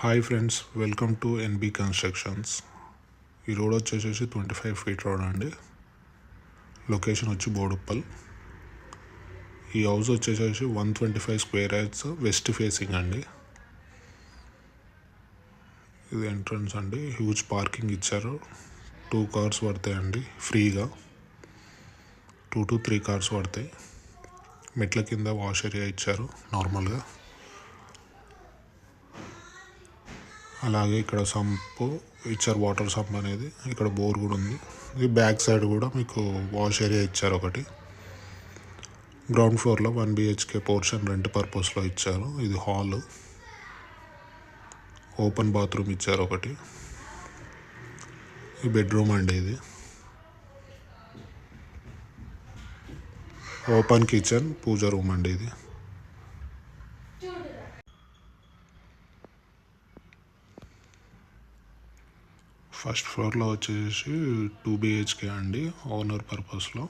Hi friends, welcome to NB constructions. ఈ road వచ్చేసి 25 feet road అండి. లొకేషన్ వచ్చి బోడుప్పల్. ఈ హౌస్ వచ్చేసి 125 స్క్వేర్ యార్డ్స్ వెస్ట్ ఫేసింగ్ అండి. ఇది ఎంట్రన్స్ అండి. హ్యూజ్ పార్కింగ్ ఇచ్చారు. 2 కార్స్ పడతాయండి ఫ్రీగా. 2 to 3 కార్స్ పడతాయి. మెట్ల కింద వాష్ ఏరియా ఇచ్చారు నార్మల్గా. అలాగే ఇక్కడ సంపు ఇచ్చారు, వాటర్ సంప్ అనేది. ఇక్కడ బోర్ కూడా ఉంది. ఇది బ్యాక్ సైడ్ కూడా మీకు వాష్ ఏరియా ఇచ్చారు ఒకటి. గ్రౌండ్ ఫ్లోర్లో 1 BHK పోర్షన్ రెంట్ పర్పస్లో ఇచ్చారు. ఇది హాల్. ఓపెన్ బాత్రూమ్ ఇచ్చారు ఒకటి. ఈ బెడ్రూమ్ అండి. ఇది ఓపెన్ కిచెన్, పూజ రూమ్ అండి. ఇది ఫస్ట్ ఫ్లోర్లో వచ్చేసి 2 BHK అండి, ఓనర్ పర్పస్లో.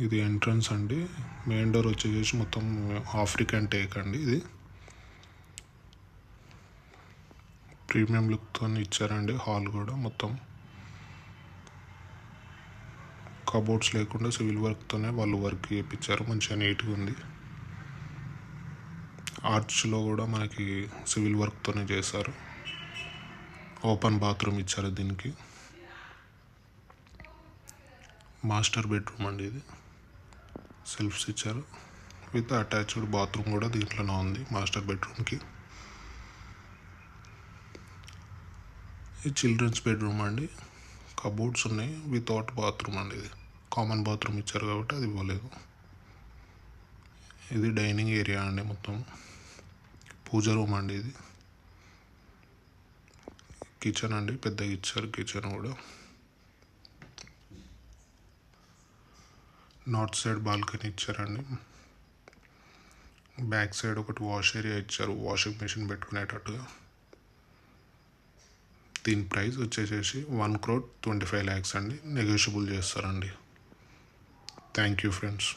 ఇది ఎంట్రన్స్ అండి. మెయిన్ డోర్ వచ్చేసి మొత్తం ఆఫ్రికన్ టేక్ అండి. ఇది ప్రీమియం లుక్తో ఇచ్చారండి. హాల్ కూడా మొత్తం కబోర్డ్స్ లేకుండా సివిల్ వర్క్తోనే వాళ్ళు వర్క్ చేయించారు. మంచిగా నీట్గా ఉంది. ఆర్చ్లో కూడా మనకి సివిల్ వర్క్తోనే చేశారు. ఓపెన్ బాత్రూమ్ ఇచ్చారు దీనికి. మాస్టర్ బెడ్రూమ్ అండి. ఇది సెల్ఫ్స్ ఇచ్చారు విత్ అటాచ్డ్ బాత్రూమ్ కూడా దీంట్లోనే ఉంది మాస్టర్ బెడ్రూమ్కి. ఇది చిల్డ్రన్స్ బెడ్రూమ్ అండి. కబోర్డ్స్ ఉన్నాయి, వితౌట్ బాత్రూమ్ అండి. ఇది కామన్ బాత్రూమ్ ఇచ్చారు కాబట్టి అది ఇవ్వలేదు. ఇది డైనింగ్ ఏరియా అండి. మొత్తం పూజ రూమ్ అండి. ఇది కిచెన్ అండి, పెద్దగా ఇచ్చారు కిచెన్ కూడా. నార్త్ సైడ్ బాల్కనీ ఇచ్చారండి. బ్యాక్ సైడ్ ఒకటి వాష్ ఏరియా ఇచ్చారు, వాషింగ్ మెషిన్ పెట్టుకునేటట్టుగా. దీని ప్రైస్ వచ్చేసి 1,25,00,000 అండి. నెగోషియబుల్ చేస్తారండి. Thank you friends.